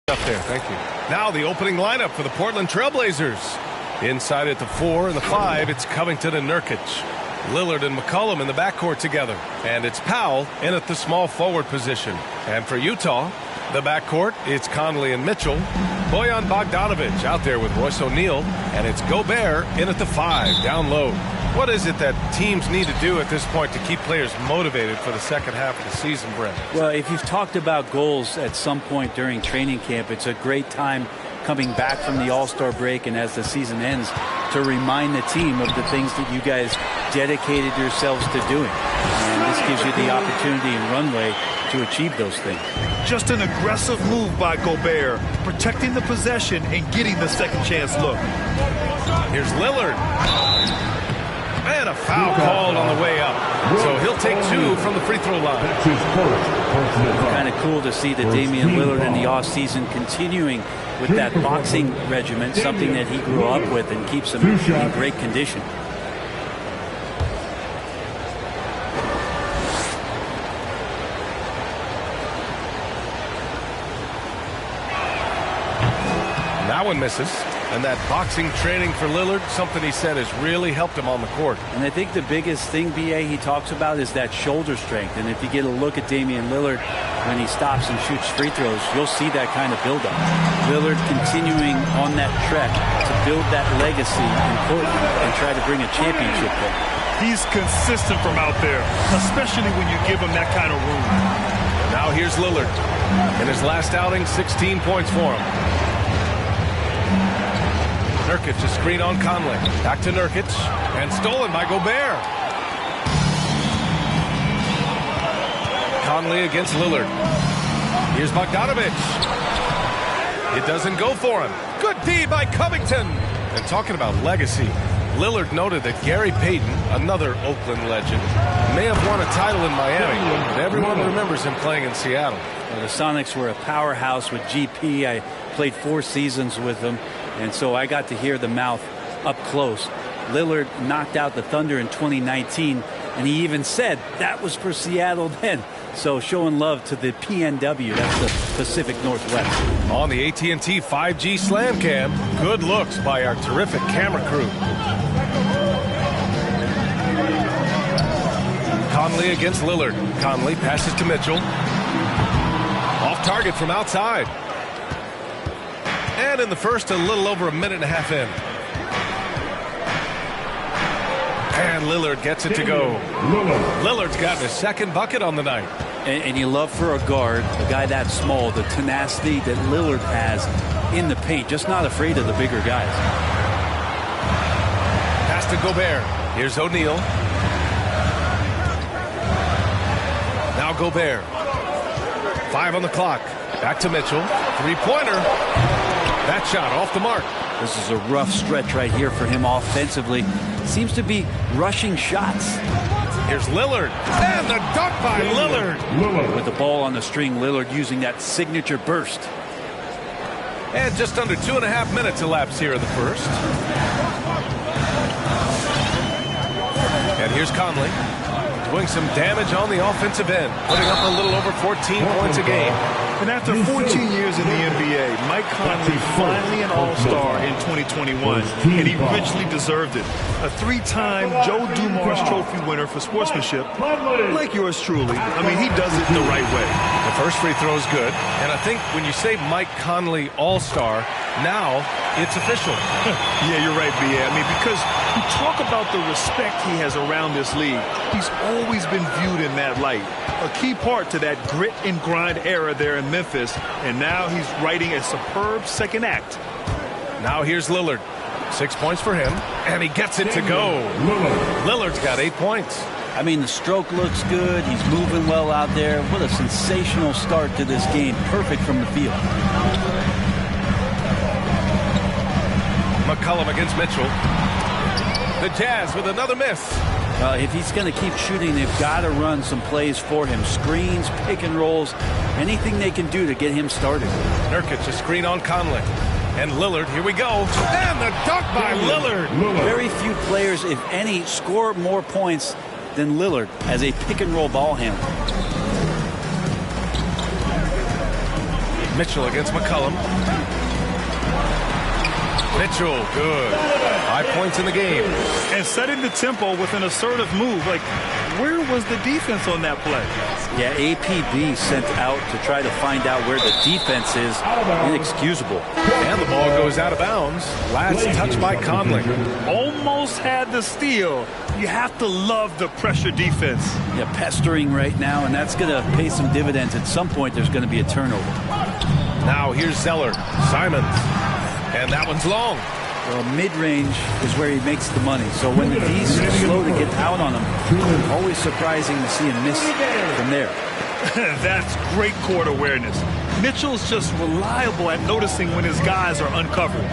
Up there, thank you. Now the opening lineup for the Portland Trailblazers. Inside at the 4 and the 5, it's Covington and Nurkic. Lillard and McCollum in the backcourt together. And it's Powell in at the small forward position. And for Utah, the backcourt, it's Conley and Mitchell. Bojan Bogdanovic out there with Royce O'Neal. And it's Gobert in at the 5, down low. What is it that teams need to do at this point to keep players motivated for the second half of the season, Brent? Well, if you've talked about goals at some point during training camp, it's a great time coming back from the All-Star break and as the season ends to remind the team of the things that you guys dedicated yourselves to doing. And this gives you the opportunity and runway to achieve those things. Just an aggressive move by Gobert, protecting the possession and getting the second chance look. Here's Lillard. And a foul called on the way up. So he'll take 2 from the free throw line. Kind of cool to see that Damian Lillard in the offseason continuing with that boxing regimen, something that he grew up with and keeps him in great condition. That one misses. And that boxing training for Lillard, something he said has really helped him on the court. And I think the biggest thing, B.A., he talks about is that shoulder strength. And if you get a look at Damian Lillard when he stops and shoots free throws, you'll see that kind of buildup. Lillard continuing on that trek to build that legacy in Portland and try to bring a championship there. He's consistent from out there, especially when you give him that kind of room. Now here's Lillard. In his last outing, 16 points for him. Nurkic, a screen on Conley. Back to Nurkic. And stolen by Gobert. Conley against Lillard. Here's Bogdanovic. It doesn't go for him. Good D by Covington. And talking about legacy, Lillard noted that Gary Payton, another Oakland legend, may have won a title in Miami, but everyone remembers him playing in Seattle. Well, the Sonics were a powerhouse with GP. I played 4 seasons with them. And so I got to hear the mouth up close. Lillard knocked out the Thunder in 2019, and he even said that was for Seattle then. So showing love to the PNW, that's the Pacific Northwest. On the AT&T 5G Slam Cam, good looks by our terrific camera crew. Conley against Lillard. Conley passes to Mitchell. Off target from outside. And in the first, a little over a minute and a half in. And Lillard gets it to go. Lillard's gotten his second bucket on the night. And you love for a guard, a guy that small, the tenacity that Lillard has in the paint, just not afraid of the bigger guys. Pass to Gobert. Here's O'Neal. Now Gobert. 5 on the clock. Back to Mitchell. Three-pointer. That shot off the mark. This is a rough stretch right here for him offensively. Seems to be rushing shots. Here's Lillard. And the dunk by Lillard. With the ball on the string, Lillard using that signature burst. And just under 2.5 minutes elapsed here in the first. And here's Conley. Doing some damage on the offensive end. Putting up a little over 14 points a game. And after 14 years in the NBA, Mike Conley finally an All-Star in 2021, and he richly deserved it. A 3-time Joe Dumars Trophy winner for sportsmanship, like yours truly. I mean, he does it the right way. The first free throw is good, and I think when you say Mike Conley All-Star, now it's official. Yeah, you're right, B.A. I mean, because you talk about the respect he has around this league. He's always been viewed in that light. A key part to that grit and grind era there in Memphis, and now he's writing a superb second act. Now here's Lillard. 6 points for him, and he gets it to go. Lillard's got 8 points. I mean, the stroke looks good. He's moving well out there. What a sensational start to this game. Perfect from the field. McCollum against Mitchell. The Jazz with another miss. If he's going to keep shooting, they've got to run some plays for him. Screens, pick and rolls, anything they can do to get him started. Nurkic, a screen on Conley. And Lillard, here we go. And the dunk by Lillard. Very few players, if any, score more points than Lillard as a pick and roll ball handler. Mitchell against McCollum. Mitchell, good. 5 points in the game. And setting the tempo with an assertive move. Like, where was the defense on that play? Yeah, APB sent out to try to find out where the defense is. Inexcusable. And the ball goes out of bounds. Last touch by Conley. Almost had the steal. You have to love the pressure defense. Yeah, pestering right now, and that's going to pay some dividends. At some point, there's going to be a turnover. Now here's Zeller. Simons. And that one's long. Well, mid-range is where he makes the money. So when the D's slow to get out on him, always surprising to see him miss from there. That's great court awareness. Mitchell's just reliable at noticing when his guys are uncovered.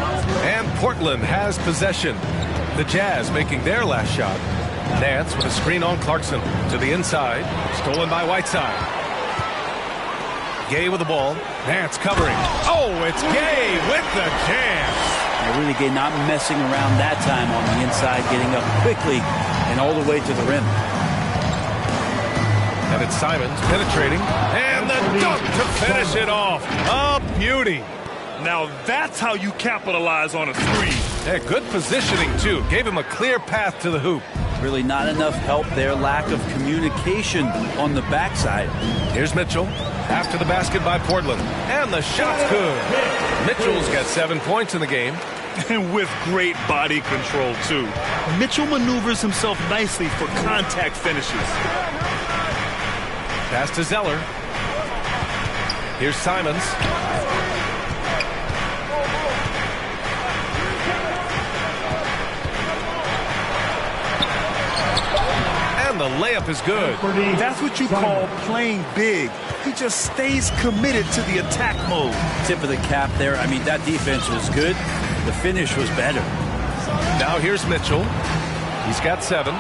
And Portland has possession. The Jazz making their last shot. Nance with a screen on Clarkson to the inside. Stolen by Whiteside. Gay with the ball. Nance covering. Oh, it's Gay with the jam. Rudy Gay not messing around that time on the inside, getting up quickly and all the way to the rim. And it's Simons penetrating. And the dunk to finish it off. A beauty. Now that's how you capitalize on a screen. Yeah, good positioning, too. Gave him a clear path to the hoop. Really not enough help there. Lack of communication on the backside. Here's Mitchell. After the basket by Portland. And the shot's good. Mitchell's got 7 points in the game. And with great body control, too. Mitchell maneuvers himself nicely for contact finishes. Pass to Zeller. Here's Simons. And the layup is good. That's what you call playing big. He just stays committed to the attack mode. Tip of the cap there. I mean, that defense was good. The finish was better. Now here's Mitchell. He's got 7.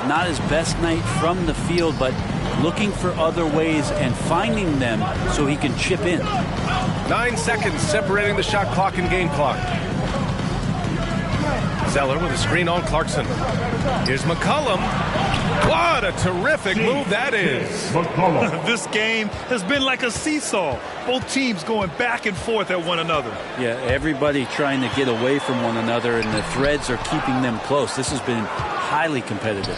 Not his best night from the field, but looking for other ways and finding them so he can chip in. 9 seconds separating the shot clock and game clock. Zeller with a screen on Clarkson. Here's McCollum. What a terrific move that is. This game has been like a seesaw. Both teams going back and forth at one another. Yeah, everybody trying to get away from one another, and the threads are keeping them close. This has been highly competitive.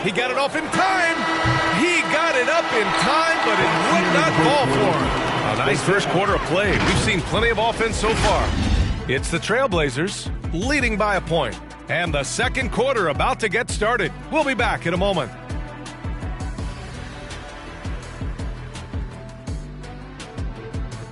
He got it off in time. He got it up in time, but it would not fall for him. A nice first quarter of play. We've seen plenty of offense so far. It's the Trailblazers leading by a point. And the second quarter about to get started. We'll be back in a moment.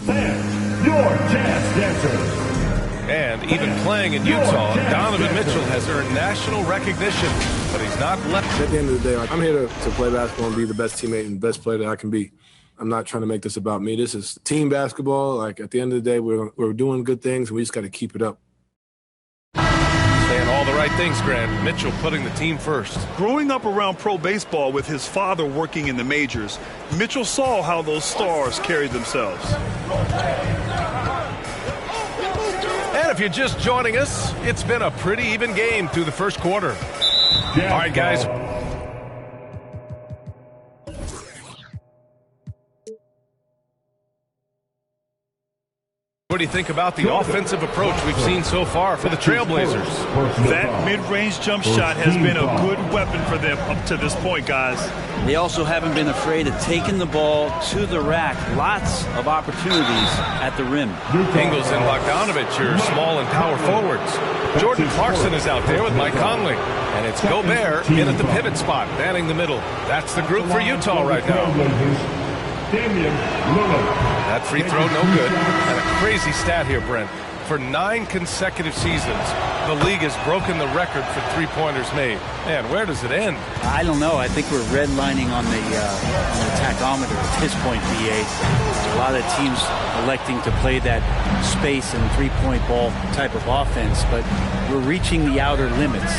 Your Jazz Dancers. And even playing in Utah, Donovan Mitchell has earned national recognition, but he's not left. At the end of the day, I'm here to play basketball and be the best teammate and best player that I can be. I'm not trying to make this about me. This is team basketball. Like, at the end of the day, we're doing good things, and we just got to keep it up. Saying all the right things, Grant. Mitchell putting the team first. Growing up around pro baseball with his father working in the majors, Mitchell saw how those stars carried themselves. And if you're just joining us, it's been a pretty even game through the first quarter. All right, guys. What do you think about the offensive approach we've seen so far for the Trailblazers? That mid-range jump shot has been a good weapon for them up to this point, guys. They also haven't been afraid of taking the ball to the rack. Lots of opportunities at the rim. Ingles and Bogdanovich, your small and power forwards. Jordan Clarkson is out there with Mike Conley. And it's Gobert in at the pivot spot, manning the middle. That's the group for Utah right now. That free throw, no good. And a crazy stat here, Brent. For 9 consecutive seasons, the league has broken the record for three-pointers made. Man, where does it end? I don't know. I think we're redlining on the tachometer at this point, BA. A lot of teams electing to play that space and three-point ball type of offense, but we're reaching the outer limits.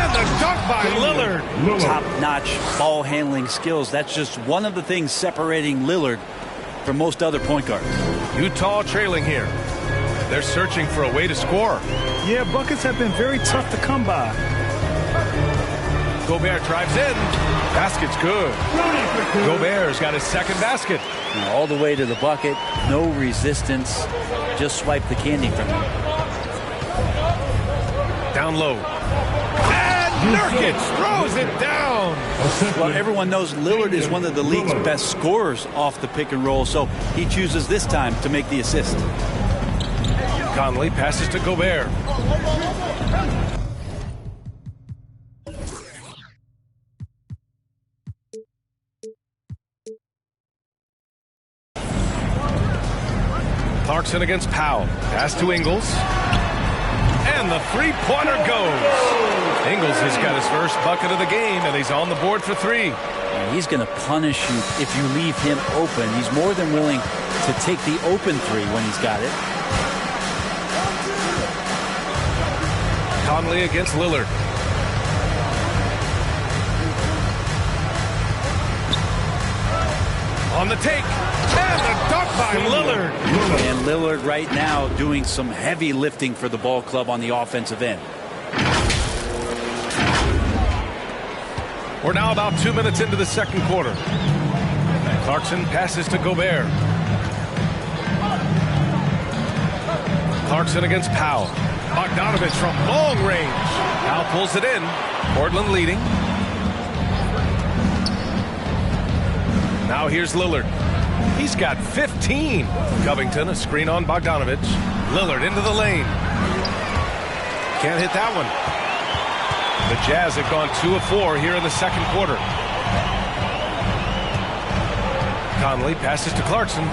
The dunk by Lillard. Top-notch ball handling skills. That's just one of the things separating Lillard from most other point guards. Utah trailing here. They're searching for a way to score. Yeah, buckets have been very tough to come by. Gobert drives in. Basket's good. Gobert's got his second basket. All the way to the bucket. No resistance. Just swipe the candy from him. Down low. And Nurkic throws it down. Well, everyone knows Lillard is one of the league's best scorers off the pick and roll, so he chooses this time to make the assist. Conley passes to Gobert. Clarkson against Powell. Pass to Ingles. And the three-pointer goes. Ingles has got his first bucket of the game, and he's on the board for three. And he's going to punish you if you leave him open. He's more than willing to take the open three when he's got it. Conley against Lillard. On the take. And the dunk by Lillard. And Lillard right now doing some heavy lifting for the ball club on the offensive end. We're now about 2 minutes into the second quarter. Clarkson passes to Gobert. Clarkson against Powell. Bogdanovich from long range. Powell pulls it in. Portland leading. Now here's Lillard. He's got 15. Covington, a screen on Bogdanovich. Lillard into the lane. Can't hit that one. The Jazz have gone 2 of 4 here in the second quarter. Conley passes to Clarkson.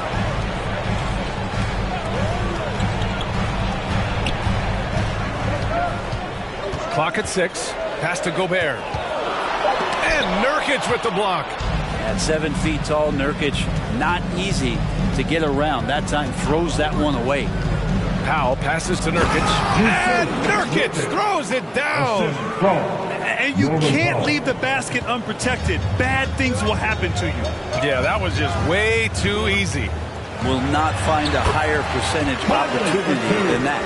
Clock at 6. Pass to Gobert. And Nurkic with the block. At 7 feet tall, Nurkic, not easy to get around. That time throws that one away. Powell passes to Nurkic. And Nurkic throws it down. And you can't leave the basket unprotected. Bad things will happen to you. Yeah, that was just way too easy. Will not find a higher percentage opportunity than that.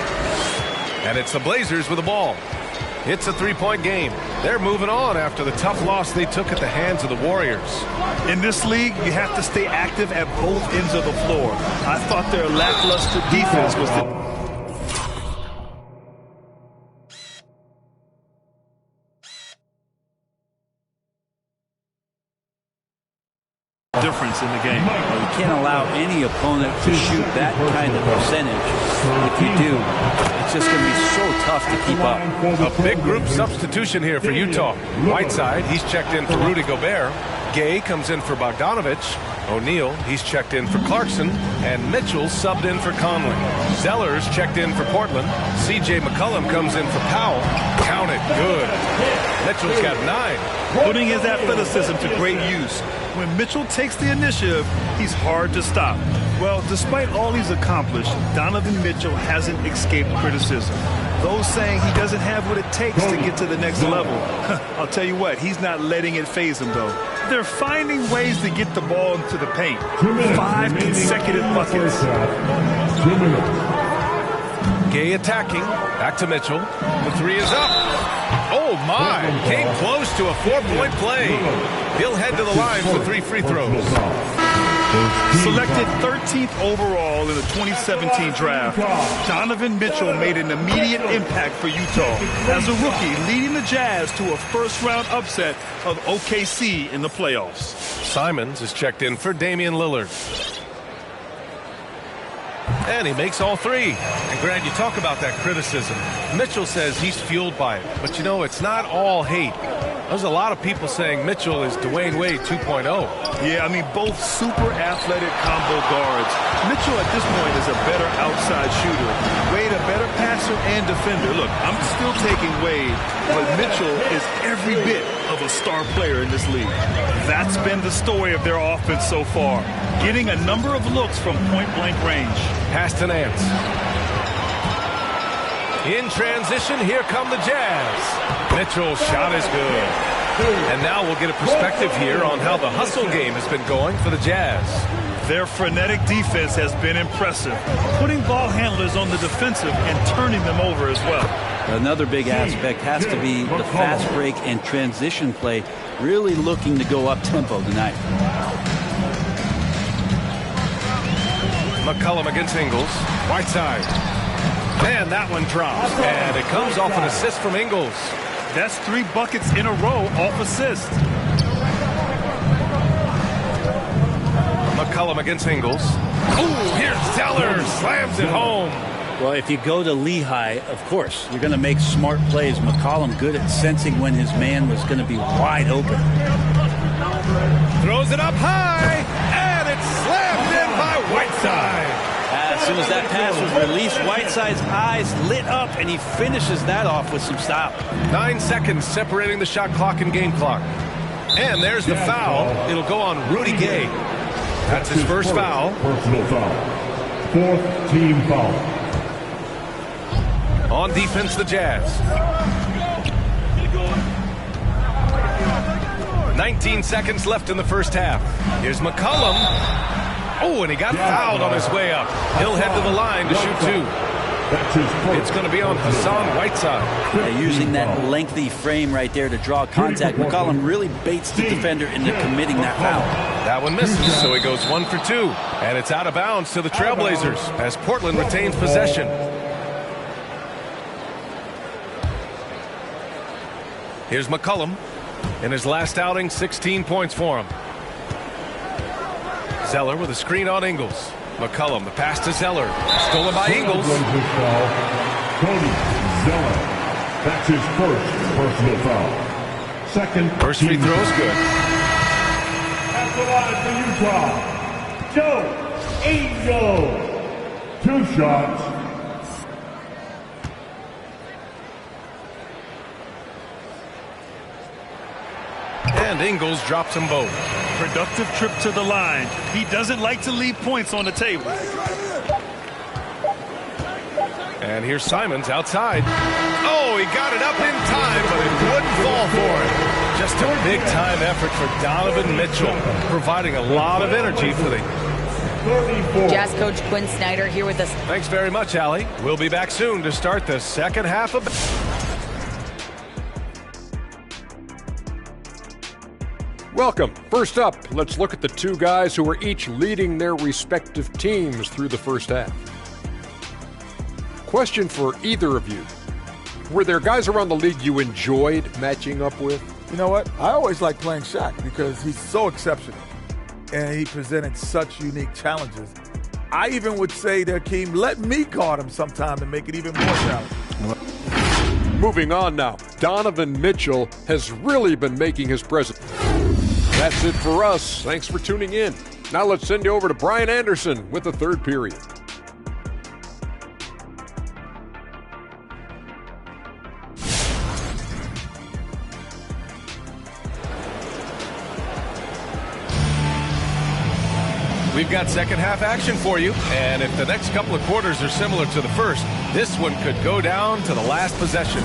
And it's the Blazers with the ball. It's a three-point game. They're moving on after the tough loss they took at the hands of the Warriors. In this league, you have to stay active at both ends of the floor. I thought their lackluster defense was the difference in the game. Well, you can't allow any opponent to shoot that kind of percentage. If you do, it's just going to be so tough to keep up. A big group substitution here for Utah. Whiteside, he's checked in for Rudy Gobert. Gay comes in for Bogdanovich. O'Neal, he's checked in for Clarkson. And Mitchell subbed in for Conley. Zellers checked in for Portland. C.J. McCollum comes in for Powell. Count it good. Mitchell's got 9. Putting his athleticism to great use. When Mitchell takes the initiative, he's hard to stop. Well, despite all he's accomplished, Donovan Mitchell hasn't escaped criticism. Those saying he doesn't have what it takes to get to the next level. I'll tell you what, he's not letting it faze him, though. They're finding ways to get the ball into the paint. 5 consecutive buckets. Gay attacking. Back to Mitchell. The three is up. Oh, my. Came close to a 4-point play. He'll head to the line for 3 free throws. Selected 13th overall in the 2017 draft, Donovan Mitchell made an immediate impact for Utah as a rookie, leading the Jazz to a first-round upset of OKC in the playoffs. Simons is checked in for Damian Lillard. And he makes all 3. And Grant, you talk about that criticism. Mitchell says he's fueled by it. But, you know, it's not all hate. There's a lot of people saying Mitchell is Dwayne Wade 2.0. Yeah, I mean, both super athletic combo guards. Mitchell at this point is a better outside shooter. Wade a better passer and defender. Look, I'm still taking Wade, but Mitchell is every bit of a star player in this league. That's been the story of their offense so far. Getting a number of looks from point-blank range. Pass to Nance. In transition, here come the Jazz. Mitchell's shot is good. And now we'll get a perspective here on how the hustle game has been going for the Jazz. Their frenetic defense has been impressive, putting ball handlers on the defensive and turning them over as well. Another big aspect has to be the fast break and transition play, really looking to go up-tempo tonight. McCollum against Ingles. Whiteside. And that one drops. And it comes off an assist from Ingles. That's 3 buckets in a row off assist. McCollum against Ingles. Ooh, here's Zeller. Slams it home. Well, if you go to Lehigh, of course, you're going to make smart plays. McCollum good at sensing when his man was going to be wide open. Throws it up high, and it's slammed in by Whiteside. As soon as that pass was released, Whiteside's eyes lit up, and he finishes that off with some stop. 9 seconds separating the shot clock and game clock. And there's the foul. It'll go on Rudy Gay. That's his first foul. Personal foul. 4th team foul. On defense, the Jazz. 19 seconds left in the first half. Here's McCollum. Oh, and he got fouled on his way up. He'll head to the line to shoot 2. It's going to be on Hassan Whiteside. Using that lengthy frame right there to draw contact, McCollum really baits the defender into committing that foul. That one misses, so he goes 1 for 2. And it's out of bounds to the Trailblazers as Portland retains possession. Here's McCollum. In his last outing, 16 points for him. Zeller with a screen on Ingles. McCollum, the pass to Zeller. Stolen by Ingles. Cody Zeller. That's his first personal foul. Second. First free throw is good. At the line for Utah, Joe Ingles. 2 shots. And Ingles drops them both. Productive trip to the line. He doesn't like to leave points on the table. And here's Simons outside. Oh, he got it up in time, but it wouldn't fall for him. Just a big-time effort for Donovan Mitchell, providing a lot of energy for the... Jazz coach Quinn Snyder here with us. Thanks very much, Allie. We'll be back soon to start the second half of... Welcome. First up, let's look at the 2 guys who are each leading their respective teams through the first half. Question for either of you. Were there guys around the league you enjoyed matching up with? You know what? I always like playing Shaq because he's so exceptional and he presented such unique challenges. I even would say that Keem, let me guard him sometime to make it even more challenging. Moving on now, Donovan Mitchell has really been making his presence. That's it for us. Thanks for tuning in. Now let's send you over to Brian Anderson with the third period. We've got second half action for you, and if the next couple of quarters are similar to the first, this one could go down to the last possession.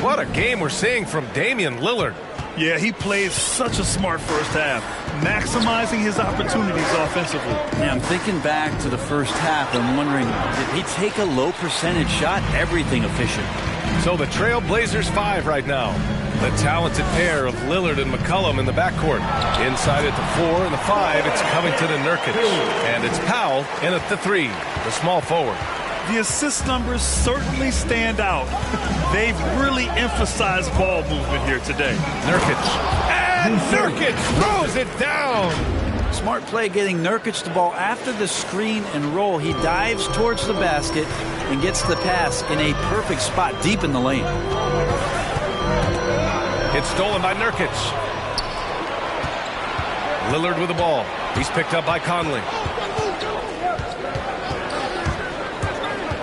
What a game we're seeing from Damian Lillard. Yeah, he played such a smart first half, maximizing his opportunities offensively. Yeah, I'm thinking back to the first half. I'm wondering, did he take a low percentage shot? Everything efficient. So the Trailblazers 5 right now. The talented pair of Lillard and McCollum in the backcourt. Inside at the 4 and the 5, it's Covington and Nurkic. And it's Powell in at the 3, the small forward. The assist numbers certainly stand out. They've really emphasized ball movement here today. Nurkic. And Nurkic throws it down. Smart play getting Nurkic the ball after the screen and roll. He dives towards the basket and gets the pass in a perfect spot deep in the lane. It's stolen by Nurkic. Lillard with the ball. He's picked up by Conley.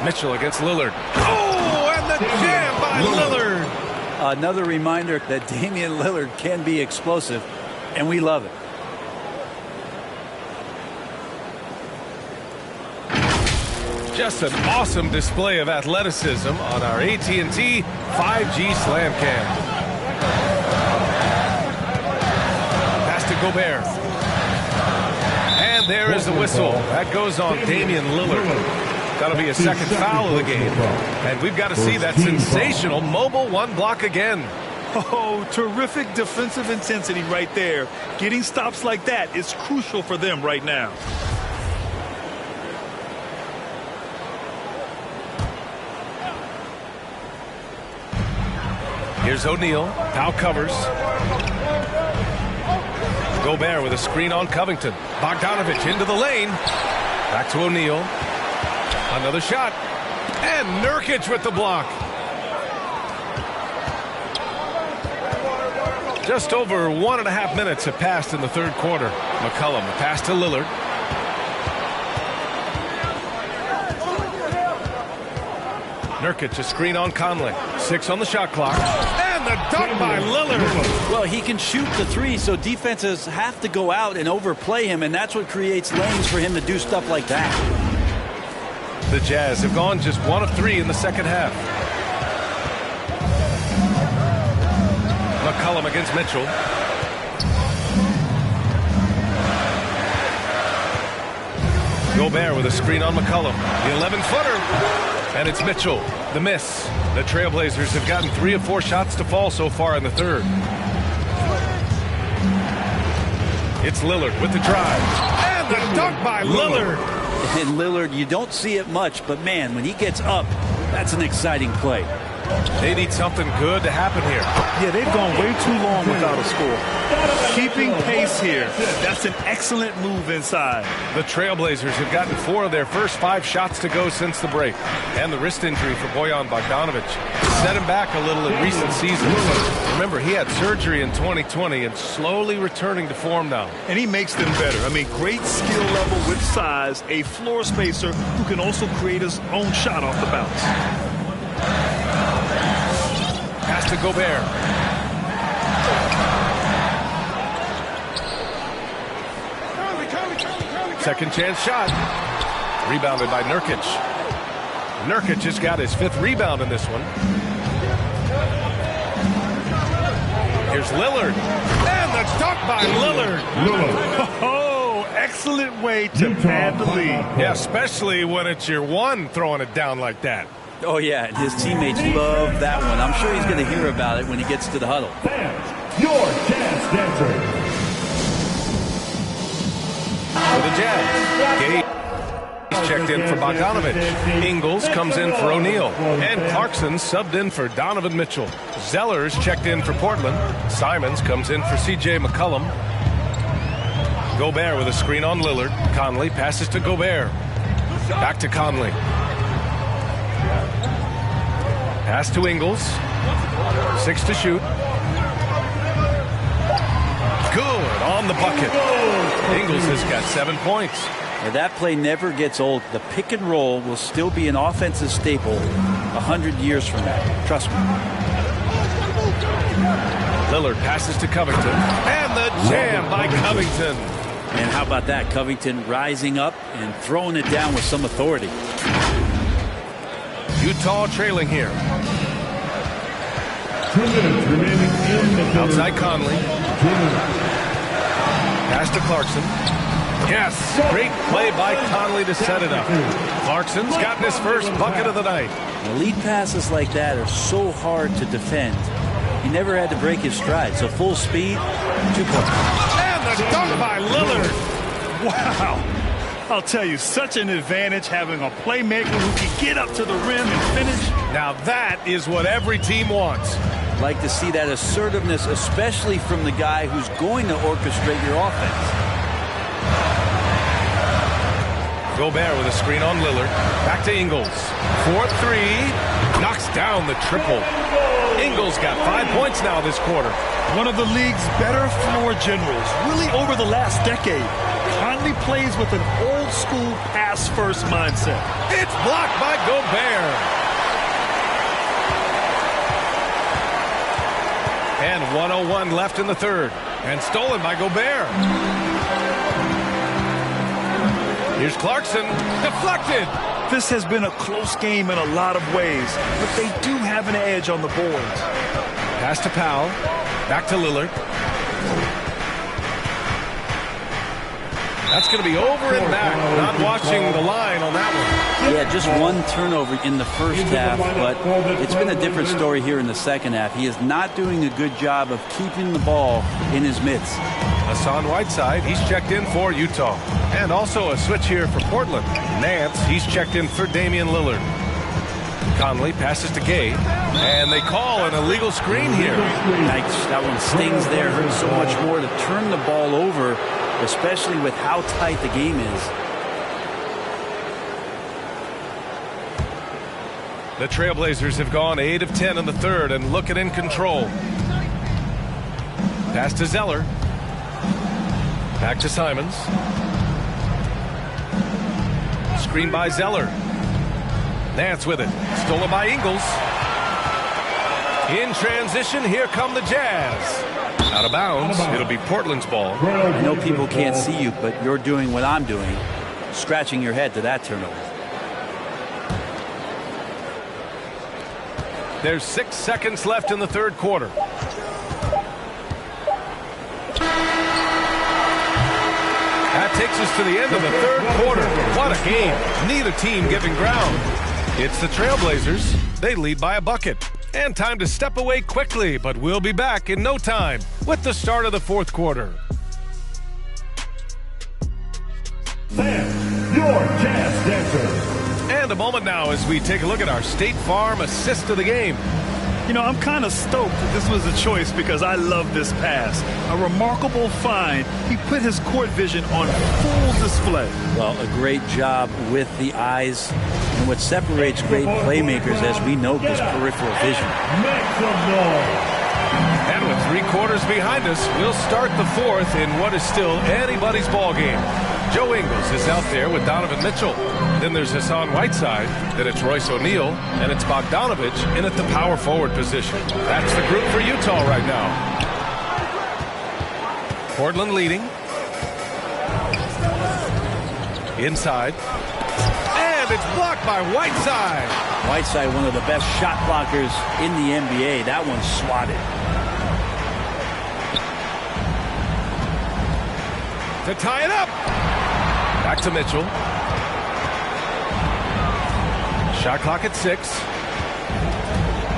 Mitchell against Lillard. Oh, and the jam by Lillard. Another reminder that Damian Lillard can be explosive, and we love it. Just an awesome display of athleticism on our AT&T 5G Slam Cam. Pass to Gobert. And And there is the whistle. That goes on Damian Lillard. That'll be a second foul of the game. And we've got to see that sensational mobile one block again. Oh, terrific defensive intensity right there. Getting stops like that is crucial for them right now. Here's O'Neal. Powell covers. Gobert with a screen on Covington. Bogdanovich into the lane. Back to O'Neal. Another shot. And Nurkic with the block. Just over 1.5 minutes have passed in the third quarter. McCollum, a pass to Lillard. Nurkic, a screen on Conley. 6 on the shot clock. And the dunk by Lillard. Well, he can shoot the three, so defenses have to go out and overplay him, and that's what creates lanes for him to do stuff like that. The Jazz have gone just 1 of 3 in the second half. McCollum against Mitchell. Gobert with a screen on McCollum. The 11-footer. And it's Mitchell. The miss. The Trailblazers have gotten 3 of 4 shots to fall so far in the third. It's Lillard with the drive. And the dunk by Lillard. And Lillard, you don't see it much, but man, when he gets up, that's an exciting play. They need something good to happen here. Yeah, they've gone way too long without a score. Keeping pace here. That's an excellent move inside. The Trailblazers have gotten 4 of their first 5 shots to go since the break. And the wrist injury for Bojan Bogdanovich set him back a little in recent seasons. Remember, he had surgery in 2020 and slowly returning to form now. And he makes them better. I mean, great skill level with size, a floor spacer who can also create his own shot off the bounce. Pass to Gobert. Second chance shot. Rebounded by Nurkic. Nurkic just got his 5th rebound in this one. Here's Lillard. And the dunk by Lillard. Oh, excellent way to pad the lead. Yeah, especially when it's your one throwing it down like that. Oh, yeah, his teammates love that one. I'm sure he's going to hear about it when he gets to the huddle. Your dance dancer. For the Jazz, Gage checked in for Bogdanovich. Ingles comes in for O'Neal. And Clarkson subbed in for Donovan Mitchell. Zellers checked in for Portland. Simons comes in for C.J. McCollum. Gobert with a screen on Lillard. Conley passes to Gobert. Back to Conley. Pass to Ingles. 6 to shoot. Good on the bucket. Ingles has got 7 points. Now that play never gets old. The pick and roll will still be an offensive staple 100 years from now. Trust me. Lillard passes to Covington. And the jam by Covington. And how about that? Covington rising up and throwing it down with some authority. Utah trailing here. 2 minutes remaining in the third. Outside Conley. 2 minutes. Pass to Clarkson. Yes, great play by Conley to set it up. Clarkson's gotten his first bucket of the night. Lead passes like that are so hard to defend. He never had to break his stride, so full speed, 2 points. And the dunk by Lillard. Wow. I'll tell you, such an advantage having a playmaker who can get up to the rim and finish. Now that is what every team wants. Like to see that assertiveness, especially from the guy who's going to orchestrate your offense. Gobert with a screen on Lillard. Back to Ingles. 4-3. Knocks down the triple. Ingles got 5 points now this quarter. One of the league's better floor generals, really over the last decade. Conley plays with an old-school pass-first mindset. It's blocked by Gobert. And 1:01 left in the third. And stolen by Gobert. Here's Clarkson. Deflected. This has been a close game in a lot of ways, but they do have an edge on the boards. Pass to Powell. Back to Lillard. That's going to be over and back. Not watching the line on that one. Yeah, just one turnover in the first half, but it's been a different story here in the second half. He is not doing a good job of keeping the ball in his mitts. Hassan Whiteside, he's checked in for Utah. And also a switch here for Portland. Nance, he's checked in for Damian Lillard. Conley passes to Gay, and they call an illegal screen here. Yikes, that one stings there. Hurts so much more to turn the ball over, especially with how tight the game is. The Trailblazers have gone 8 of 10 in the third and looking in control. Pass to Zeller. Back to Simons. Screen by Zeller. Nance with it. Stolen by Ingles. In transition, here come the Jazz. Out of bounds. It'll be Portland's ball. I know people can't see you, but you're doing what I'm doing. Scratching your head to that turnover. There's 6 seconds left in the third quarter. That takes us to the end of the third quarter. What a game. Neither team giving ground. It's the Trailblazers. They lead by a bucket. And time to step away quickly, but we'll be back in no time with the start of the fourth quarter. Sam, your Jazz Dancer. And a moment now as we take a look at our State Farm assist of the game. You know, I'm kind of stoked that this was a choice because I love this pass. A remarkable find. He put his court vision on full display. Well, a great job with the eyes. And what separates great playmakers, as we know, is peripheral vision. Make some noise. And with 3 quarters behind us, we'll start the fourth in what is still anybody's ball game. Joe Ingles is out there with Donovan Mitchell. Then there's Hassan Whiteside. Then it's Royce O'Neal. And it's Bogdanovich in at the power forward position. That's the group for Utah right now. Portland leading. Inside. And it's blocked by Whiteside. Whiteside, one of the best shot blockers in the NBA. That one's swatted. To tie it up. Back to Mitchell. Shot clock at 6.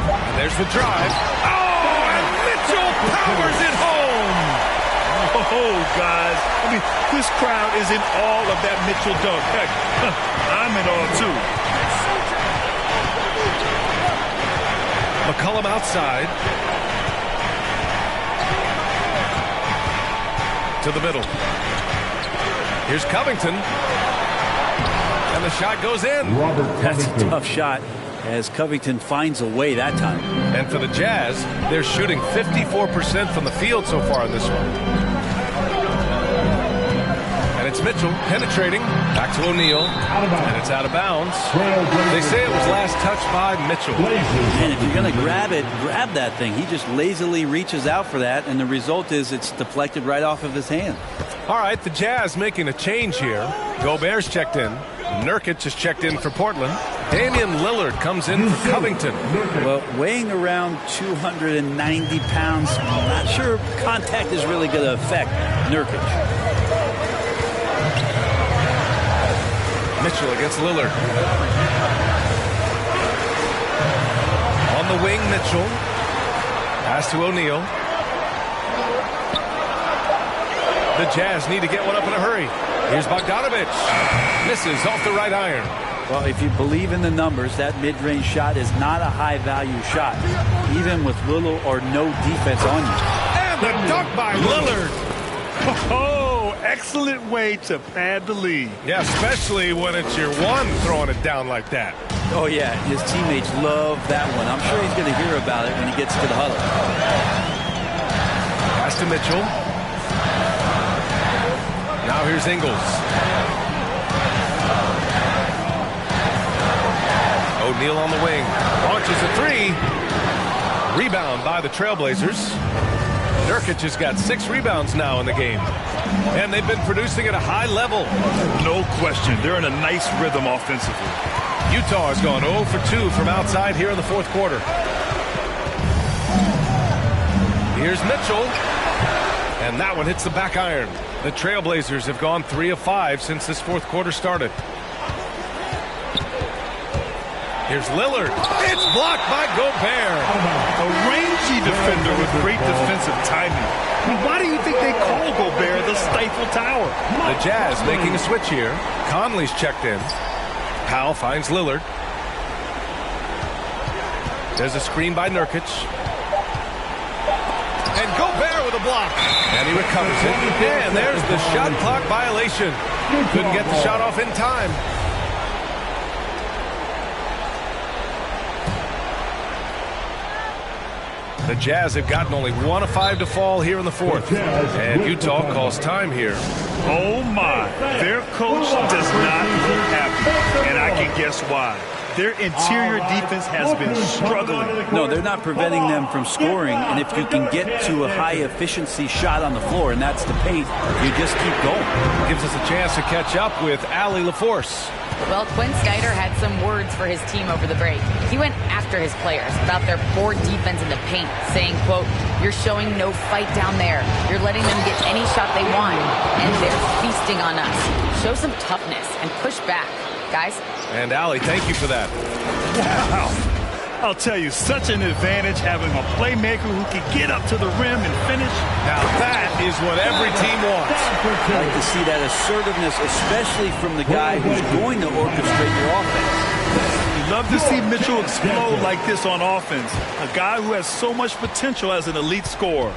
And there's the drive. Oh, and Mitchell powers it home. Oh, guys. I mean, this crowd is in awe of that Mitchell dunk. Heck, I'm in awe, too. McCollum outside. To the middle. Here's Covington. And the shot goes in. That's a tough shot as Covington finds a way that time. And for the Jazz, they're shooting 54% from the field so far in this one. And it's Mitchell penetrating. Back to O'Neal. And it's out of bounds. They say it was last touched by Mitchell. And if you're going to grab it, grab that thing. He just lazily reaches out for that, and the result is it's deflected right off of his hand. All right, the Jazz making a change here. Gobert's checked in. Nurkic is checked in for Portland. Damian Lillard comes in for Covington. Well, weighing around 290 pounds, I'm not sure contact is really going to affect Nurkic. Mitchell against Lillard. On the wing, Mitchell. Pass to O'Neal. The Jazz need to get one up in a hurry. Here's Bogdanovich. Misses off the right iron. Well, if you believe in the numbers, that mid-range shot is not a high-value shot, even with little or no defense on you. And the dunk by Lillard. Oh, excellent way to pad the lead. Yeah, especially when it's your one throwing it down like that. Oh, yeah, his teammates love that one. I'm sure he's going to hear about it when he gets to the huddle. Pass to Mitchell. Now here's Ingles. O'Neal on the wing. Launches a 3. Rebound by the Trailblazers. Nurkic has got 6 rebounds now in the game. And they've been producing at a high level. No question. They're in a nice rhythm offensively. Utah has gone 0 for 2 from outside here in the fourth quarter. Here's Mitchell. And that one hits the back iron. The Trailblazers have gone 3 of 5 since this fourth quarter started. Here's Lillard. It's blocked by Gobert. A rangy defender with great defensive timing. Why do you think they call Gobert the Stifle Tower? The Jazz making a switch here. Conley's checked in. Powell finds Lillard. There's a screen by Nurkic. And Gobert with a block. And he recovers it. And there's the shot clock violation. Couldn't get the shot off in time. The Jazz have gotten only 1 of 5 to fall here in the fourth. And Utah calls time here. Oh, my. Their coach does not look happy. And I can guess why. Their interior defense has been struggling. No, they're not preventing them from scoring. And if you can get to a high-efficiency shot on the floor, and that's the paint, you just keep going. Gives us a chance to catch up with Allie LaForce. Well, Quinn Snyder had some words for his team over the break. He went after his players about their poor defense in the paint, saying, quote, "You're showing no fight down there. You're letting them get any shot they want, and they're feasting on us. Show some toughness and push back, guys." And Allie, thank you for that. Wow. I'll tell you, such an advantage having a playmaker who can get up to the rim and finish. Now that is what every team wants. I like to see that assertiveness, especially from the guy who's going to orchestrate your offense. You love to see Mitchell explode like this on offense. A guy who has so much potential as an elite scorer.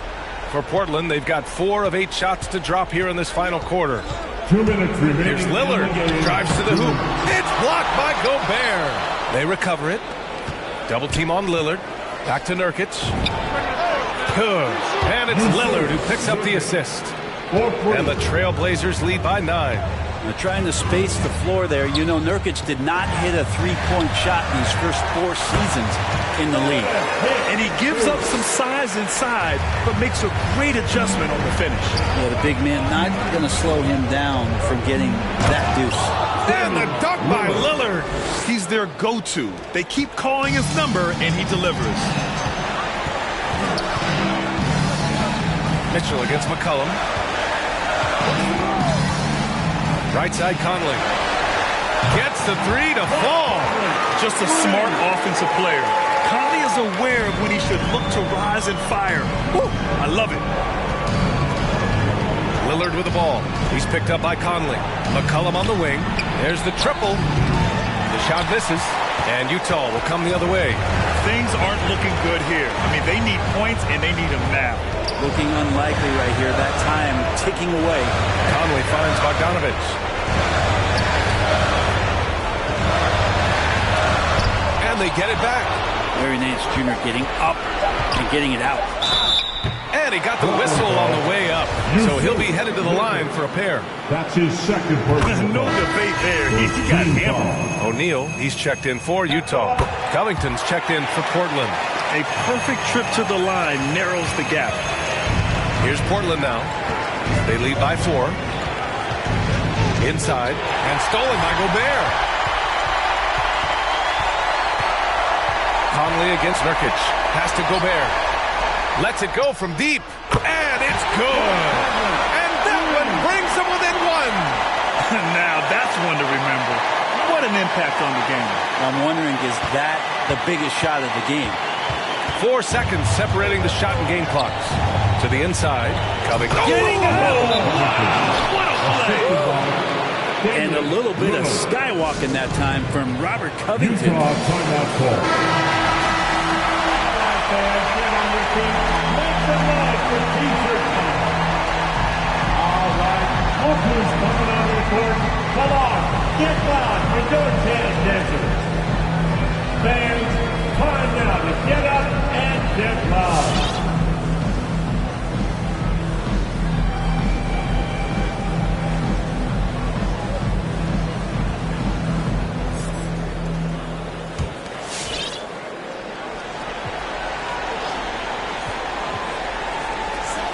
For Portland, they've got 4 of 8 shots to drop here in this final quarter. 2 minutes remaining. Here's Lillard. Drives to the hoop. It's blocked by Gobert. They recover it. Double team on Lillard. Back to Nurkic. Good. And it's Lillard who picks up the assist. And the Trailblazers lead by 9. They're trying to space the floor there. You know, Nurkic did not hit a three-point shot in his first 4 seasons in the league. And he gives up some size inside, but makes a great adjustment on the finish. Yeah, the big man not going to slow him down from getting that deuce. And the dunk by Lillard. He's their go-to. They keep calling his number, and he delivers. Mitchell against McCollum. Right side Conley. Gets the 3 to fall. Just a smart offensive player. Conley is aware of when he should look to rise and fire. Woo, I love it. Lillard with the ball. He's picked up by Conley. McCollum on the wing. There's the triple. The shot misses. And Utah will come the other way. Things aren't looking good here. I mean, they need points, and they need them now. Looking unlikely right here. That time ticking away. Conley finds Bogdanovich. And they get it back. Larry Nance Jr. getting up and getting it out. And he got the whistle on the way up. So he'll be headed to the line for a pair. That's his second personal. No debate there. He got hammered. O'Neal, he's checked in for Utah. Covington's checked in for Portland. A perfect trip to the line narrows the gap. Here's Portland now. They lead by 4. Inside. And stolen by Gobert. Conley against Nurkic. Pass to Gobert. Lets it go from deep. And it's good. And that one brings them within 1. Now that's one to remember. What an impact on the game. I'm wondering, is that the biggest shot of the game? 4 seconds separating the shot and game clocks. To the inside. Covington. What a play. And a little bit of skywalking that time from Robert Covington. Utah timeout call. Make some noise for T-shirt time. All right, Oakland's coming on the court. Come on, get loud for your jazz dancers. Fans, time now to get up and get loud.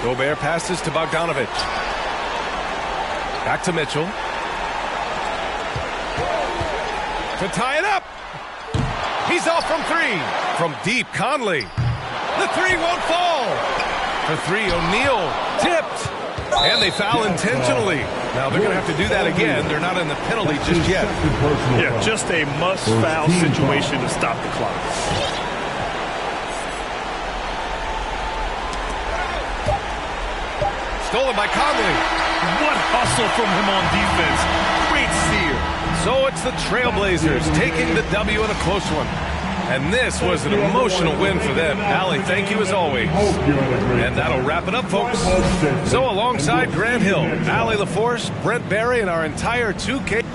Gobert passes to Bogdanovich. Back to Mitchell. To tie it up. He's off from 3. From deep, Conley. The 3 won't fall. For 3, O'Neal tipped. And they foul intentionally. Now they're going to have to do that again. They're not in the penalty just yet. Yeah, just a must-foul situation to stop the clock. Stolen by Conley. What hustle from him on defense. Great steal. So it's the Trailblazers taking the W in a close one. And this was an emotional win for them. Allie, thank you as always. And that'll wrap it up, folks. So alongside Grant Hill, Allie LaForce, Brent Barry, and our entire 2K...